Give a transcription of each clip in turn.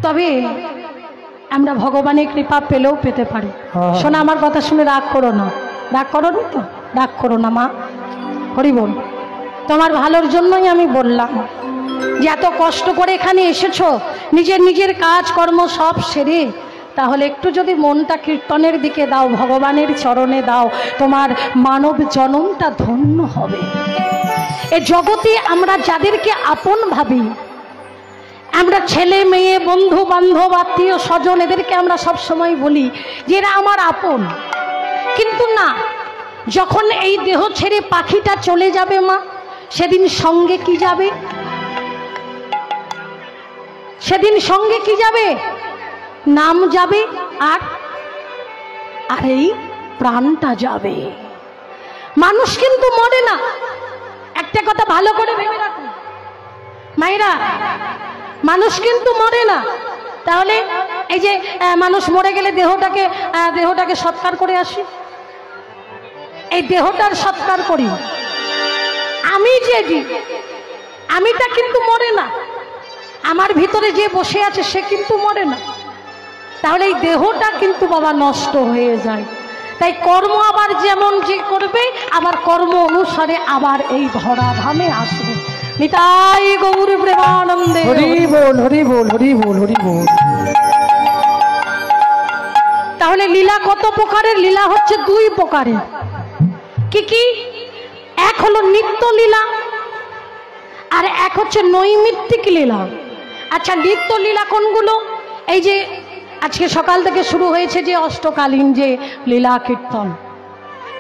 তবে আমরা ভগবানের কৃপা পেলেও পেতে পারি। শোনা, আমার কথা শুনে রাগ করো না, রাগ করো না তো, রাগ করো না মা, হরি বল। তোমার ভালোর জন্যই আমি বললাম যে এত কষ্ট করে এখানে এসেছো, নিজের নিজের কাজ কর্ম সব সেরে, তাহলে একটু যদি মনটা কীর্তনের দিকে দাও, ভগবানের চরণে দাও, তোমার মানব জনমটা ধন্য হবে। এ জগতে আমরা যাদেরকে আপন ভাবি, আমরা ছেলে মেয়ে বন্ধু বান্ধব আত্মীয় স্বজন, এদেরকে আমরা সব সময় বলি যে এরা আমার আপন, কিন্তু না, যখন এই দেহ ছেড়ে পাখিটা চলে যাবে মা, সেদিন সঙ্গে কি যাবে? সেদিন সঙ্গে কি যাবে? নাম যাবে আর এই প্রাণটা যাবে। মানুষ কিন্তু মরে না, একটা কথা ভালো করে ভেবে রাখুন মায়েরা, মানুষ কিন্তু মরে না। তাহলে এই যে মানুষ মরে গেলে দেহটাকে সৎকার করে আসি, এই দেহটার সৎকার করি, আমিটা কিন্তু মরে না, আমার ভিতরে যে বসে আছে সে কিন্তু মরে না। তাহলে এই দেহটা কিন্তু বাবা নষ্ট হয়ে যায়। তাই কর্ম আবার যেমন যে করবে, আবার কর্ম অনুসারে আবার এই ধরা ধামে আসবে। নিতাই গৌর প্রেমানন্দে, হরি বল হরি বল হরি বল হরি বল। তাহলে লীলা কত প্রকারের? লীলা হচ্ছে দুই প্রকারের। কি কি? এক হলো নিত্য লীলা, আর এক হচ্ছে নৈমিত্তিক লীলা। আচ্ছা, নিত্য লীলা কোনগুলো? এই যে আজকে সকাল থেকে শুরু হয়েছে যে অষ্টকালীন যে লীলা কীর্তন,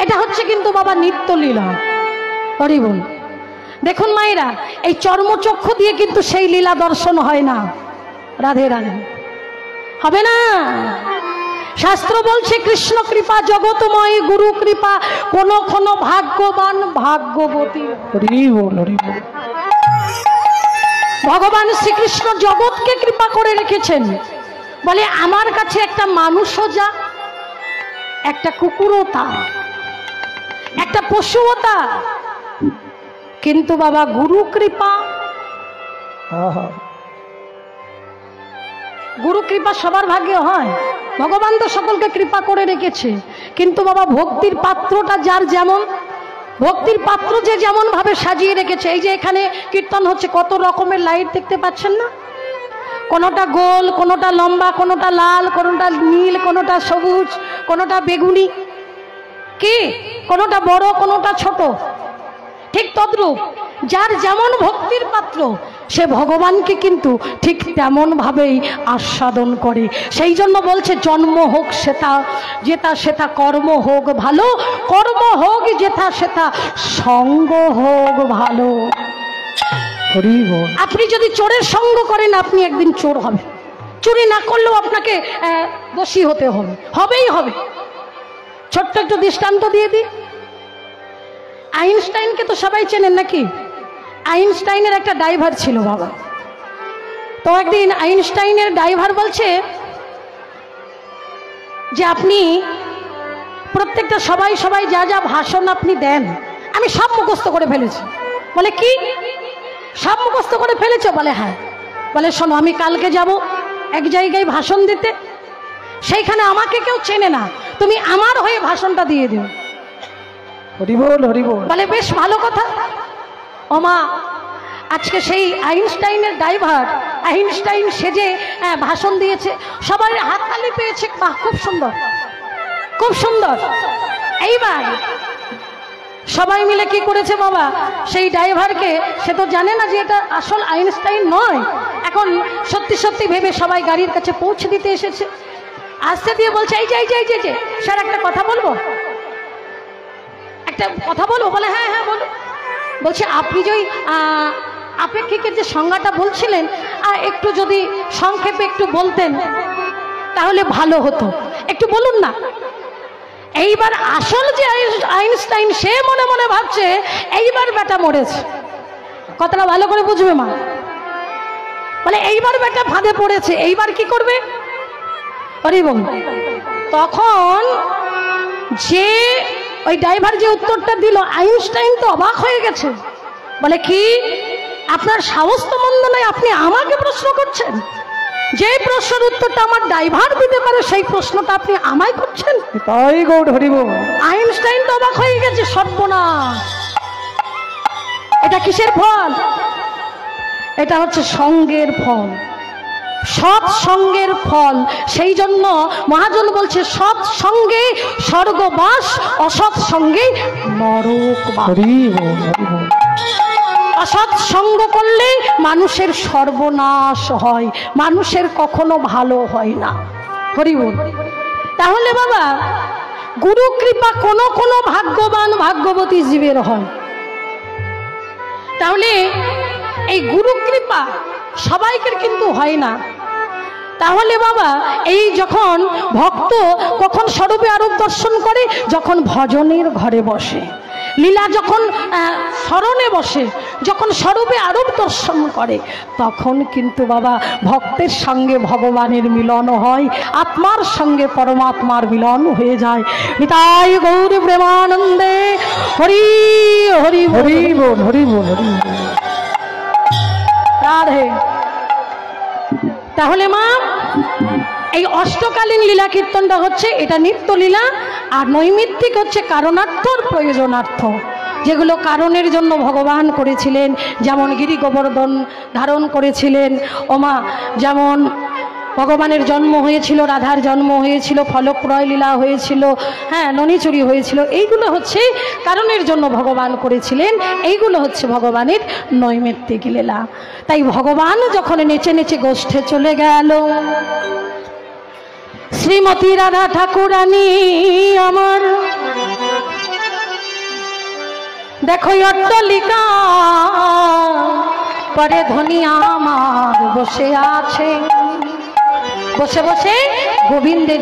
এটা হচ্ছে কিন্তু বাবা নিত্য লীলা। হরি বল। দেখুন মায়েরা, এই চর্মচক্ষু দিয়ে কিন্তু সেই লীলা দর্শন হয় না। রাধে রাধে, হবে না। শাস্ত্র বলছে কৃষ্ণ কৃপা জগতময়, গুরু কৃপা কোন কোন ভাগ্যবান ভাগ্যবতী। হরি বল হরি বল। ভগবান শ্রীকৃষ্ণ জগৎকে কৃপা করে রেখেছেন। বলে আমার কাছে একটা মানুষও যা, একটা কুকুরও তা, একটা পশুও তা, কিন্তু বাবা গুরু কৃপা, গুরু কৃপা সবার ভাগ্যে হয়। ভগবান তো সকলকে কৃপা করে রেখেছে, কিন্তু বাবা ভক্তির পাত্রটা যার যেমন, ভক্তির পাত্র যে যেমন ভাবে সাজিয়ে রেখেছে। এই যে এখানে কীর্তন হচ্ছে, কত রকমের লাইট দেখতে পাচ্ছেন না? কোনোটা গোল, কোনোটা লম্বা, কোনোটা লাল, কোনোটা নীল, কোনোটা সবুজ, কোনোটা বেগুনি, কি কোনোটা বড়, কোনোটা ছোট। ঠিক তদ্রূপ যার যেমন ভক্তির পাত্র, সে ভগবানকে কিন্তু ঠিক তেমন ভাবেই আস্বাদন করে। সেই জন্য বলছে জন্ম হোক সেটা যেটা সেটা, কর্ম হোক ভালো, কর্ম হোক যেটা সেটা, সঙ্গ হোক ভালো। আপনি যদি চোরের সঙ্গ করেন, আপনি একদিন চোর হবেন। চুরি না করলেও আপনাকে দোষী হতে হবে, হবেই হবে। ছোট্ট একটু দৃষ্টান্ত দিয়ে দিই। আইনস্টাইনকে তো সবাই চেনেন নাকি? আইনস্টাইনের একটা ড্রাইভার ছিল বাবা। তো একদিন আইনস্টাইনের ড্রাইভার বলছে যে আপনি প্রত্যেকটা সবাই যা যা ভাষণ আপনি দেন, আমি সব মুখস্থ করে ফেলেছি। বলে কি সব মুখস্থ করে ফেলেছো? বলে হ্যাঁ। বলে শোনো, আমি কালকে যাব এক জায়গায় ভাষণ দিতে, সেইখানে আমাকে কেউ চেনে না, তুমি আমার হয়ে ভাষণটা দিয়ে দিও। হরি বল হরি বল। বলে বেশ ভালো কথা। ওমা, আজকে সেই আইনস্টাইনের ড্রাইভার আইনস্টাইন সেজে ভাষণ দিয়েছে, সবাই হাততালি পেয়েছে, বাহ খুব সুন্দর খুব সুন্দর। এইবার সবাই মিলে কি করেছে বাবা, সেই ড্রাইভারকে, সে তো জানে না যে এটা আসল আইনস্টাইন নয়, এখন সত্যি সত্যি ভেবে সবাই গাড়ির কাছে পৌঁছে দিতে এসেছে। আসতে দিয়ে বলছে এই যে স্যার একটা কথা বলবো, একটা কথা বলবো। বলে হ্যাঁ হ্যাঁ বলো। বলছে আপনি যে আপেক্ষিকের যে সংজ্ঞাটা বলছিলেন, একটু যদি সংক্ষেপে একটু বলতেন তাহলে ভালো হতো, একটু বলুন না। এইবার আসল যে আইনস্টাইন, সে মনে মনে ভাবছে এইবার বেটা মরেছে। কথাটা ভালো করে বুঝবে মা। বলে এইবার বেটা ফাঁদে পড়েছে, এইবার কি করবে? আরে বল। তখন যে ওই ড্রাইভার যে উত্তরটা দিল, আইনস্টাইন তো অবাক হয়ে গেছে। বলে কি আপনার সাহস তো মন্দ নয়, আপনি আমাকে প্রশ্ন করছেন? যে প্রশ্নের উত্তরটা আমার ড্রাইভার দিতে পারে সেই প্রশ্নটা আপনি আমায় করছেন। তাই গৌর হরি বল। আইনস্টাইন তো অবাক হয়ে গেছে, সর্বনাশ, এটা কিসের ফল? এটা হচ্ছে সঙ্গের ফল, সৎ সঙ্গের ফল। সেই জন্য মহাজন বলছে সৎ সঙ্গে স্বর্গবাস, অসৎ সঙ্গে নরকবাস। অসৎ সঙ্গ করলে মানুষের সর্বনাশ হয়, মানুষের কখনো ভালো হয় না। হরি বল। তাহলে বাবা গুরু কৃপা কোনো কোনো ভাগ্যবান ভাগ্যবতী জীবের হয়। তাহলে এই গুরু কৃপা সবাইকে কিন্তু হয় না। তাহলে বাবা এই যখন ভক্ত কখন স্বরূপে আরূপ দর্শন করে, যখন ভজনের ঘরে বসে, লীলা যখন স্মরণে বসে, যখন স্বরূপে আরূপ দর্শন করে, তখন কিন্তু বাবা ভক্তের সঙ্গে ভগবানের মিলন হয়, আত্মার সঙ্গে পরমাত্মার মিলন হয়ে যায়। নিতাই গৌর প্রেমানন্দে হরি হরি হরি বল হরি বল হরি বল রাধে। তাহলে মা এই অষ্টকালীন লীলা কীর্তনটা হচ্ছে এটা নিত্য লীলা, আর নৈমিত্তিক হচ্ছে কারণার্থর প্রয়োজনার্থ, যেগুলো কারণের জন্য ভগবান করেছিলেন। যেমন গিরি গোবর্ধন ধারণ করেছিলেন ওমা, যেমন ভগবানের জন্ম হয়েছিল, রাধার জন্ম হয়েছিল, ফলক্রয় লীলা হয়েছিল, হ্যাঁ ননিচুরি হয়েছিল, এইগুলো হচ্ছে কারণের জন্য ভগবান করেছিলেন, এইগুলো হচ্ছে ভগবানের নৈমিত্তিক লীলা। তাই ভগবান যখন নেচে নেচে গোষ্ঠে চলে গেল, শ্রীমতী রাধা ঠাকুরানী আমার দেখো অট্টালিকা পরে ধনী আমার বসে আছে, বসে বসে গোবিন্দের